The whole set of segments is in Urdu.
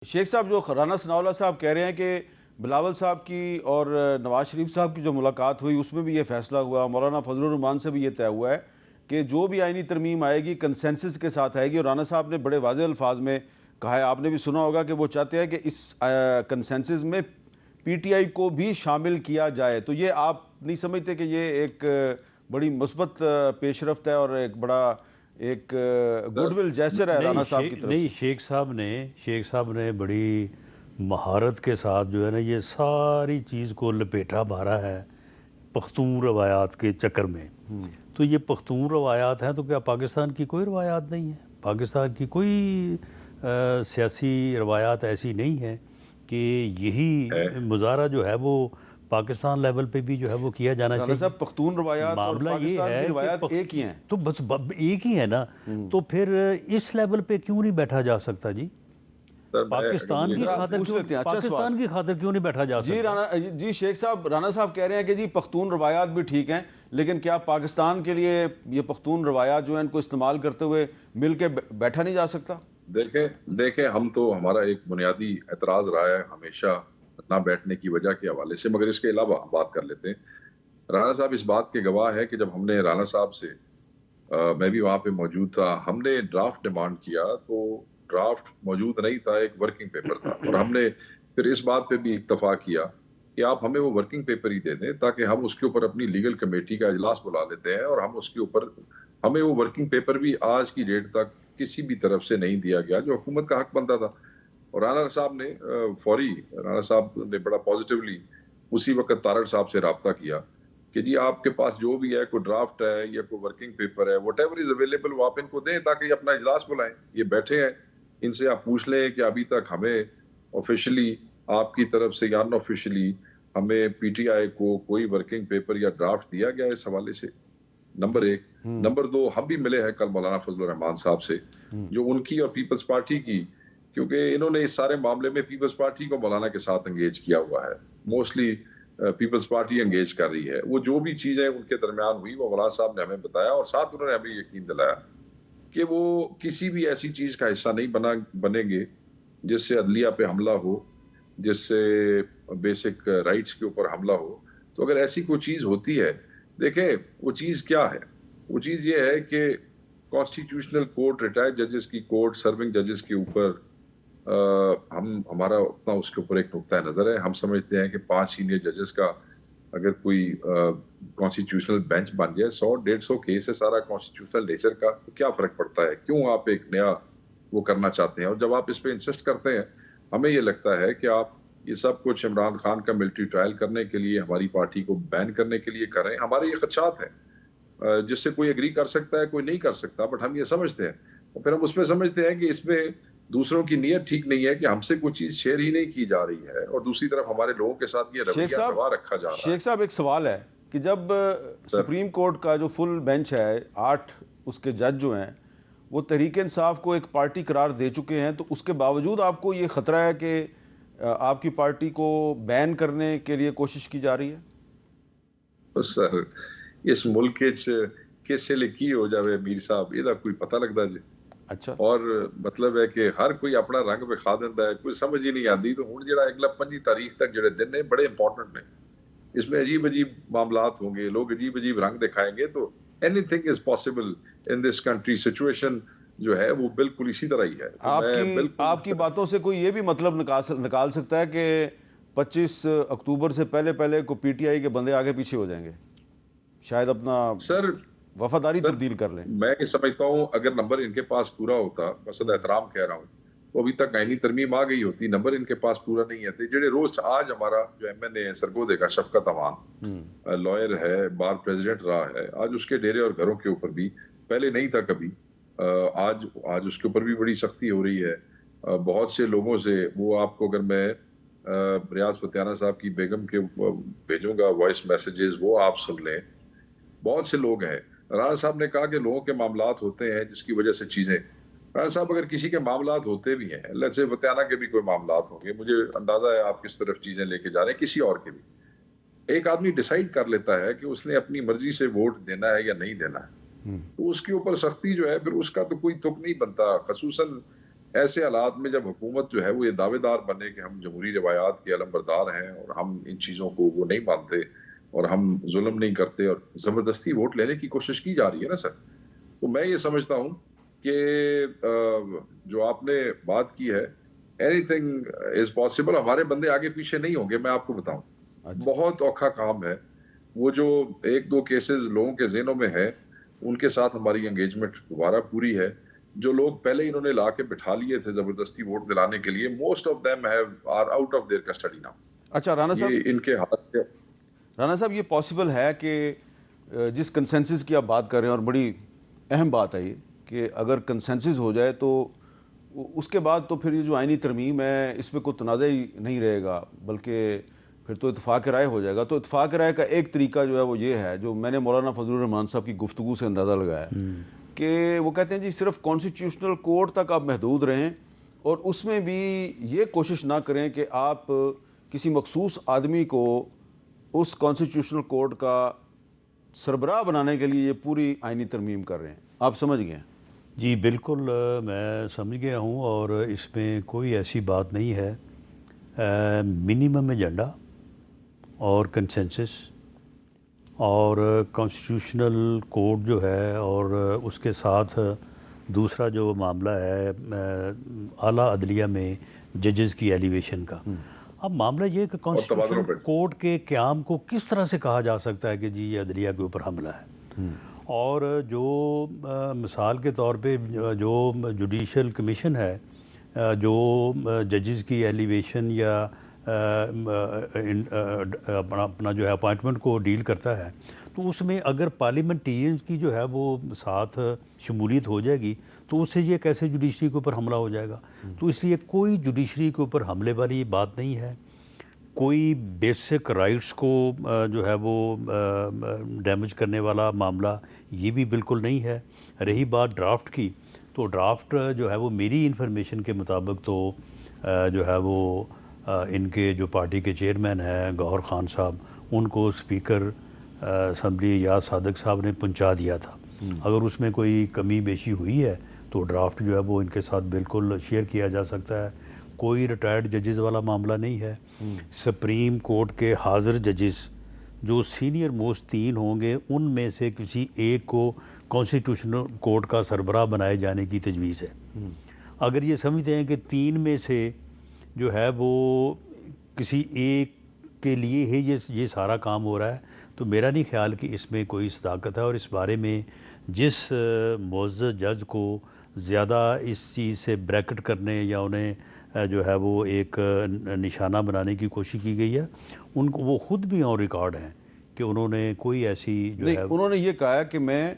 شیخ صاحب، جو رانا ثناءاللہ صاحب کہہ رہے ہیں کہ بلاول صاحب کی اور نواز شریف صاحب کی جو ملاقات ہوئی اس میں بھی یہ فیصلہ ہوا، مولانا فضل الرحمان سے بھی یہ طے ہوا ہے کہ جو بھی آئینی ترمیم آئے گی کنسنسس کے ساتھ آئے گی، اور رانا صاحب نے بڑے واضح الفاظ میں کہا ہے، آپ نے بھی سنا ہوگا کہ وہ چاہتے ہیں کہ اس کنسنسس میں پی ٹی آئی کو بھی شامل کیا جائے۔ تو یہ آپ نہیں سمجھتے کہ یہ ایک بڑی مثبت پیش رفت ہے اور ایک بڑا ایک گڈ ول جیسچر ہے رانا صاحب کی طرف سے؟ نہیں، شیخ صاحب نے بڑی مہارت کے ساتھ جو ہے نا یہ ساری چیز کو لپیٹا مارا ہے پختون روایات کے چکر میں۔ تو یہ پختون روایات ہیں تو کیا پاکستان کی کوئی روایات نہیں ہے؟ پاکستان کی کوئی سیاسی روایات ایسی نہیں ہیں کہ یہی مظاہرہ جو ہے وہ پاکستان لیول پہ بھی جو ہے وہ کیا جانا رانا چاہیے؟ صاحب، پختون روایات اور معاملہ یہ پاکستان ہے کی کہ روایات ایک ہی ہیں تو بس ایک ہی ہے نا، تو پھر اس لیول پہ کیوں نہیں بیٹھا جا سکتا جی؟ پاکستان کی خاطر کیوں نہیں بیٹھا جا سکتا؟ جی شیخ صاحب، رانا صاحب کہہ رہے ہیں کہ جی پختون روایات بھی ٹھیک ہیں، لیکن کیا پاکستان کے لیے یہ پختون روایات جو ہیں ان کو استعمال کرتے ہوئے مل کے بیٹھا نہیں جا سکتا؟ دیکھیں ہم تو ہمارا ایک بنیادی اعتراض رہا ہے ہمیشہ نہ بیٹھنے کی وجہ کے حوالے سے، مگر اس کے علاوہ ہم بات کر لیتے ہیں۔ رانا صاحب اس بات کے گواہ ہے کہ جب ہم نے رانا صاحب سے میں بھی وہاں پہ موجود تھا، ہم نے ڈرافٹ ڈیمانڈ کیا تو ڈرافٹ موجود نہیں تھا، ایک ورکنگ پیپر تھا، اور ہم نے پھر اس بات پہ بھی اتفاق کیا کہ آپ ہمیں وہ ورکنگ پیپر ہی دے دیں تاکہ ہم اس کے اوپر اپنی لیگل کمیٹی کا اجلاس بلا لیتے ہیں، اور ہم اس کے اوپر ہمیں وہ ورکنگ پیپر بھی آج کی ڈیٹ تک کسی بھی طرف سے نہیں دیا گیا جو حکومت کا حق بنتا تھا۔ اور رانا صاحب نے رانا صاحب نے بڑا پازیٹیولی اسی وقت طارق صاحب سے رابطہ کیا کہ جی آپ کے پاس جو بھی ہے، کوئی ڈرافٹ ہے یا کوئی ورکنگ پیپر ہے، واٹ ایور از اویلیبل، وہ آپ ان کو دیں تاکہ یہ اپنا اجلاس بلائیں۔ یہ بیٹھے ہیں، ان سے آپ پوچھ لیں کہ ابھی تک ہمیں آفیشلی آپ کی طرف سے یا ان آفیشلی ہمیں پی ٹی آئی کو کوئی ورکنگ پیپر یا ڈرافٹ دیا گیا اس حوالے سے، نمبر ایک۔ نمبر دو، ہم بھی ملے ہیں کل مولانا فضل الرحمان صاحب سے، جو ان کی اور پیپلز پارٹی کی، کیونکہ انہوں نے اس سارے معاملے میں پیپلز پارٹی کو مولانا کے ساتھ انگیج کیا ہوا ہے، موسٹلی پیپلز پارٹی انگیج کر رہی ہے۔ وہ جو بھی چیزیں ان کے درمیان ہوئی وہ مولانا صاحب نے ہمیں بتایا، اور ساتھ انہوں نے ہمیں یقین دلایا کہ وہ کسی بھی ایسی چیز کا حصہ نہیں بنیں گے جس سے عدلیہ پہ حملہ ہو، جس سے بیسک رائٹس کے اوپر حملہ ہو۔ تو اگر ایسی کوئی چیز ہوتی ہے، دیکھیں وہ چیز کیا ہے، وہ چیز یہ ہے کہ کانسٹیٹیوشنل کورٹ، ریٹائرڈ ججز کی کورٹ، سرونگ ججز کے اوپر ہمارا اپنا اس کے اوپر ایک نقطہ نظر ہے۔ ہم سمجھتے ہیں کہ 5 سینئر ججز کا اگر کوئی کانسٹیٹیوشنل بینچ بن جائے، 100-150 کیس ہے سارا کانسٹیٹیوشنل نیچر کا، تو کیا فرق پڑتا ہے؟ کیوں آپ ایک نیا وہ کرنا چاہتے ہیں؟ اور جب آپ اس پہ انسسٹ کرتے ہیں، ہمیں یہ لگتا ہے کہ آپ یہ سب کچھ عمران خان کا ملٹری ٹرائل کرنے کے لیے، ہماری پارٹی کو بین کرنے کے لیے کر رہے ہیں۔ ہمارے یہ خدشات ہیں جس سے کوئی ایگری کر سکتا ہے، کوئی نہیں کر سکتا، بٹ ہم یہ سمجھتے ہیں، اور پھر ہم اس میں سمجھتے ہیں کہ اس میں دوسروں کی نیت ٹھیک نہیں ہے کہ ہم سے کوئی چیز شیئر ہی نہیں کی جا رہی ہے، اور دوسری طرف ہمارے لوگوں کے ساتھ یہ رویہ روا رکھا جا رہا ہے۔ شیخ صاحب، ایک سوال ہے کہ جب سپریم کورٹ کا جو فل بینچ ہے، 8 اس کے جج جو ہیں، وہ تحریک انصاف کو ایک پارٹی قرار دے چکے ہیں، تو اس کے باوجود آپ کو یہ خطرہ ہے کہ آپ کی پارٹی کو بین کرنے کے لیے کوشش کی جا رہی ہے؟ سر اس ملک کیسے لکھی ہو جاوے میر صاحب، یہ کوئی پتہ لگتا جی؟ اچھا، اور مطلب ہے کہ ہر کوئی اپنا رنگ وکھا دیتا ہے، کوئی سمجھ ہی نہیں آتی۔ تو ہوں جڑا اگلا 25 تاریخ تک جڑے دن نے بڑے امپورٹنٹ نے، اس میں عجیب عجیب معاملات ہوں گے، لوگ عجیب عجیب رنگ دکھائیں گے، تو any thing is possible in this country. Situation جو ہے وہ بالکل اسی طرح ہی ہے۔ آپ کی باتوں سے کوئی یہ بھی مطلب نکال سکتا ہے کہ 25 اکتوبر سے پہلے کو پی ٹی آئی کے بندے آگے پیچھے ہو جائیں گے، شاید اپنا سر وفاداری تبدیل کر لیں؟ میں یہ سمجھتا ہوں اگر نمبر ان کے پاس پورا ہوتا، مثلا احترام کہہ رہا ہوں، تو ابھی تک آئینی ترمیم آ گئی ہوتی۔ نمبر ان کے پاس پورا نہیں ہے، جڑے روز آج ہمارا جو ایم این اے سرگودے کا شفقت امان لائر ہے، بار پریزیڈنٹ رہا ہے، آج اس کے ڈیرے اور گھروں کے اوپر بھی، پہلے نہیں تھا کبھی، آج اس کے اوپر بھی بڑی سختی ہو رہی ہے بہت سے لوگوں سے۔ وہ آپ کو اگر میں ریاض فتیانہ صاحب کی بیگم کے بھیجوں گا وائس میسیجز، وہ آپ سن لیں۔ بہت سے لوگ ہیں، رانا صاحب نے کہا کہ لوگوں کے معاملات ہوتے ہیں جس کی وجہ سے چیزیں، رانا صاحب اگر کسی کے معاملات ہوتے بھی ہیں، اللہ سے فتیانہ کے بھی کوئی معاملات ہوں گے، مجھے اندازہ ہے آپ کس طرف چیزیں لے کے جا رہے ہیں، کسی اور کے بھی، ایک آدمی ڈیسائیڈ کر لیتا ہے کہ اس نے اپنی مرضی سے ووٹ دینا ہے یا نہیں دینا ہے، تو اس کے اوپر سختی جو ہے پھر اس کا تو کوئی تک نہیں بنتا، خصوصاً ایسے حالات میں جب حکومت جو ہے وہ یہ دعوے دار بنے کہ ہم جمہوری روایات کے علم بردار ہیں اور ہم ان چیزوں کو وہ نہیں مانتے اور ہم ظلم نہیں کرتے، اور زبردستی ووٹ لینے کی کوشش کی جا رہی ہے نا سر، تو میں یہ سمجھتا ہوں کہ جو آپ نے بات کی ہے، اینی تھنگ از پاسبل. ہمارے بندے آگے پیچھے نہیں ہوں گے. میں آپ کو بتاؤں بہت اوکھا کام ہے. وہ جو ایک دو کیسز لوگوں کے ذہنوں میں ہے ان کے ساتھ ہماری انگیجمنٹ دوبارہ پوری ہے. جو لوگ پہلے انہوں نے لا کے بٹھا لیے تھے زبردستی ووٹ دلانے کے لیے، most of them are out of their custody now. اچھا رانا صاحب، یہ ان کے ہاتھ سے رانا صاحب یہ پاسبل ہے کہ جس کنسنسس کی آپ بات کر رہے ہیں، اور بڑی اہم بات ہے یہ کہ اگر کنسنسس ہو جائے تو اس کے بعد تو پھر یہ جو آئینی ترمیم ہے اس پہ کوئی تنازع ہی نہیں رہے گا، بلکہ پھر تو اتفاق رائے ہو جائے گا. تو اتفاق رائے کا ایک طریقہ جو ہے وہ یہ ہے، جو میں نے مولانا فضل الرحمان صاحب کی گفتگو سے اندازہ لگایا کہ وہ کہتے ہیں جی صرف کانسٹیٹیوشنل کوڈ تک آپ محدود رہیں، اور اس میں بھی یہ کوشش نہ کریں کہ آپ کسی مخصوص آدمی کو اس کانسٹیٹیوشنل کوڈ کا سربراہ بنانے کے لیے یہ پوری آئینی ترمیم کر رہے ہیں. آپ سمجھ گئے ہیں؟ جی بالکل، میں سمجھ گیا ہوں، اور اس میں کوئی ایسی بات نہیں ہے. منیمم ایجنڈا اور کنسنسس اور کانسٹیٹیوشنل کوڈ جو ہے، اور اس کے ساتھ دوسرا جو معاملہ ہے اعلیٰ عدلیہ میں ججز کی ایلیویشن کا. اب معاملہ یہ ہے کہ کانسٹیٹیوشنل کوڈ کے قیام کو کس طرح سے کہا جا سکتا ہے کہ جی یہ عدلیہ کے اوپر حملہ ہے. اور جو مثال کے طور پہ جو جوڈیشل کمیشن ہے جو ججز کی ایلیویشن یا اپنا جو ہے اپوائنٹمنٹ کو ڈیل کرتا ہے، تو اس میں اگر پارلیمنٹیرینز کی جو ہے وہ ساتھ شمولیت ہو جائے گی تو اس سے یہ کیسے جوڈیشری کے اوپر حملہ ہو جائے گا. تو اس لیے کوئی جوڈیشری کے اوپر حملے والی بات نہیں ہے، کوئی بیسک رائٹس کو جو ہے وہ ڈیمیج کرنے والا معاملہ یہ بھی بالکل نہیں ہے. رہی بات ڈرافٹ کی، تو ڈرافٹ جو ہے وہ میری انفارمیشن کے مطابق تو جو ہے وہ ان کے جو پارٹی کے چیئرمین ہیں گوہر خان صاحب، ان کو اسپیکر اسمبلی یاز صادق صاحب نے پہنچا دیا تھا. اگر اس میں کوئی کمی بیشی ہوئی ہے تو ڈرافٹ جو ہے وہ ان کے ساتھ بالکل شیئر کیا جا سکتا ہے. کوئی ریٹائرڈ ججز والا معاملہ نہیں ہے. سپریم کورٹ کے حاضر ججز جو سینئر موسٹ 3 ہوں گے، ان میں سے کسی ایک کو کانسٹیٹیوشنل کورٹ کا سربراہ بنائے جانے کی تجویز ہے. اگر یہ سمجھتے ہیں کہ 3 میں سے جو ہے وہ کسی ایک کے لیے ہی یہ سارا کام ہو رہا ہے، تو میرا نہیں خیال کہ اس میں کوئی صداقت ہے. اور اس بارے میں جس معزز جج کو زیادہ اس چیز سے بریکٹ کرنے یا انہیں جو ہے وہ ایک نشانہ بنانے کی کوشش کی گئی ہے، ان کو وہ خود بھی آن ریکارڈ ہیں کہ انہوں نے کوئی ایسی جو ہے انہوں نے یہ کہا کہ میں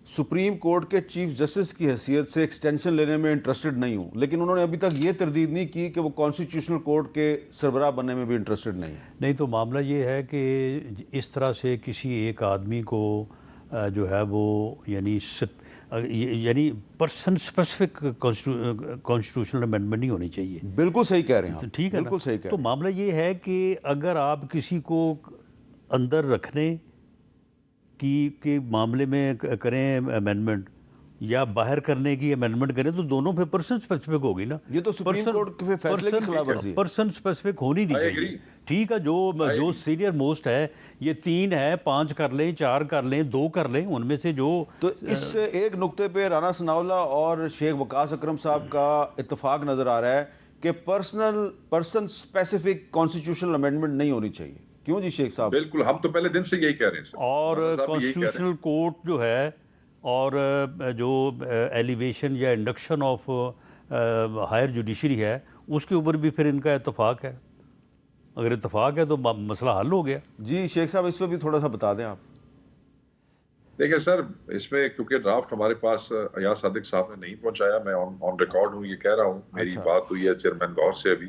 سپریم کورٹ کے چیف جسٹس کی حیثیت سے ایکسٹینشن لینے میں انٹرسٹڈ نہیں ہوں، لیکن انہوں نے ابھی تک یہ تردید نہیں کی کہ وہ کانسٹیٹیوشنل کورٹ کے سربراہ بننے میں بھی انٹرسٹڈ نہیں ہے. نہیں، تو معاملہ یہ ہے کہ اس طرح سے کسی ایک آدمی کو جو ہے وہ یعنی پرسن اسپیسیفک کانسٹیٹیوشنل امینڈمنٹ نہیں ہونی چاہیے. بالکل صحیح کہہ رہے ہیں آپ، ٹھیک ہے بالکل صحیح کہہ تو معاملہ یہ ہے کہ اگر آپ کسی کو اندر رکھنے کی معاملے میں کریں امینڈمنٹ یا باہر کرنے کی امینڈمنٹ کریں، تو دونوں پہ پرسن اسپیسیفک ہوگی نا. یہ تو سپریم کورٹ کے فیصلے کی خلاف ورزی ہے. پرسن اسپیسیفک ہونی نہیں چاہیے. ٹھیک ہے، جو سینئر موسٹ ہے، یہ 3 ہے، 5 کر لیں، 4 کر لیں، 2 کر لیں، ان میں سے جو. تو اس سے ایک نقطے پہ رانا ثناء اللہ اور شیخ وقاص اکرم صاحب کا اتفاق نظر آ رہا ہے کہ پرسن اسپیسیفک کانسٹیٹیوشنل امینڈمنٹ نہیں ہونی چاہیے. کیوں جی شیخ صاحب؟ بالکل، ہم تو پہلے دن سے یہی کہہ رہے ہیں. اور کانسٹیٹیوشنل کورٹ جو ہے اور جو ایلیویشن یا انڈکشن آف ہائر جوڈیشری ہے، اس کے اوپر بھی پھر ان کا اتفاق ہے. اگر اتفاق ہے تو مسئلہ حل ہو گیا. جی شیخ صاحب اس پہ بھی تھوڑا سا بتا دیں آپ. دیکھیں سر، اس میں کیونکہ ڈرافٹ ہمارے پاس ایاز صادق صاحب نے نہیں پہنچایا، میں آن ریکارڈ ہوں یہ کہہ رہا ہوں. میری بات ہوئی ہے چیئرمین گور سے ابھی.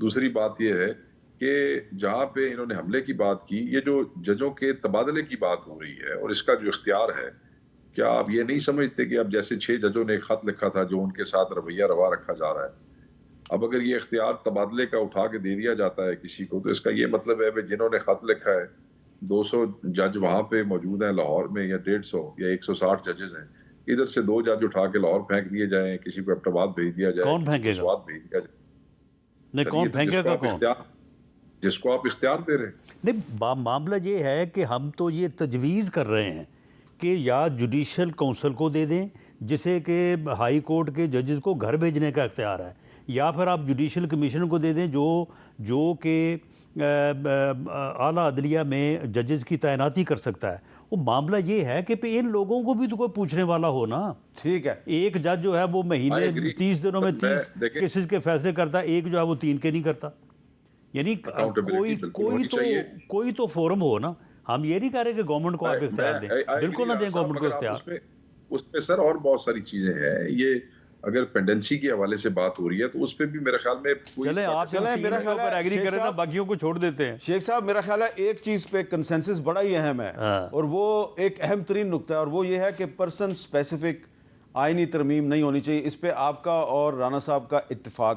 دوسری بات یہ ہے کہ جہاں پہ انہوں نے حملے کی بات کی، یہ جو ججوں کے تبادلے کی بات ہو رہی ہے اور اس کا جو اختیار ہے، کیا آپ یہ نہیں سمجھتے کہ اب جیسے 6 ججوں نے ایک خط لکھا تھا جو ان کے ساتھ رویہ روا رکھا جا رہا ہے، اب اگر یہ اختیار تبادلے کا اٹھا کے دے دیا جاتا ہے کسی کو، تو اس کا یہ مطلب ہے کہ جنہوں نے خط لکھا ہے 200 جج وہاں پہ موجود ہیں لاہور میں، یا 150 یا 160 ججز ہیں، ادھر سے 2 جج اٹھا کے لاہور پھینک دیے جائیں، کسی کو ایبٹ آباد بھیج دیا جائے، کون پھینکے گا؟ سوات بھیج دیا جائے. نہیں کون پھینکے گا کون؟ جس کو آپ اختیار دے رہے ہیں. نہیں معاملہ یہ ہے کہ ہم تو یہ تجویز کر رہے ہیں کہ یا جوڈیشل کونسل کو دے دیں جسے کہ ہائی کورٹ کے ججز کو گھر بھیجنے کا اختیار ہے، یا پھر آپ جوڈیشل کمیشن کو دے دیں جو کہ اعلیٰ عدلیہ میں ججز کی تعیناتی کر سکتا ہے. وہ معاملہ یہ ہے کہ ان لوگوں کو بھی تو کوئی پوچھنے والا ہو نا. ٹھیک ہے، ایک جج جو ہے وہ مہینے 30 دنوں میں 30 کیسز کے فیصلے کرتا ہے، ایک جو ہے وہ 3 کے نہیں کرتا. یعنی کوئی تو فورم ہو نا. ہم یہ نہیں کہہ رہے کہ گورنمنٹ کو آپ اختیار دیں، بالکل نہ دیں گورنمنٹ کو اختیار. اس پہ سر اور بہت ساری چیزیں ہیں. یہ اگر پینڈنسی کے حوالے سے بات ہو رہی ہے تو اس پہ بھی میرے خیال میں چلیں آپ میرا خیال پر ایگری کریں نا، باقیوں کو چھوڑ دیتے ہیں. شیخ صاحب میرا خیال ہے ایک چیز پہ کنسنسس بڑا ہی اہم ہے، اور وہ ایک اہم ترین نقطہ ہے، اور وہ یہ ہے کہ پرسن اسپیسیفک آئینی ترمیم نہیں ہونی چاہیے. اس پہ آپ کا اور رانا صاحب کا اتفاق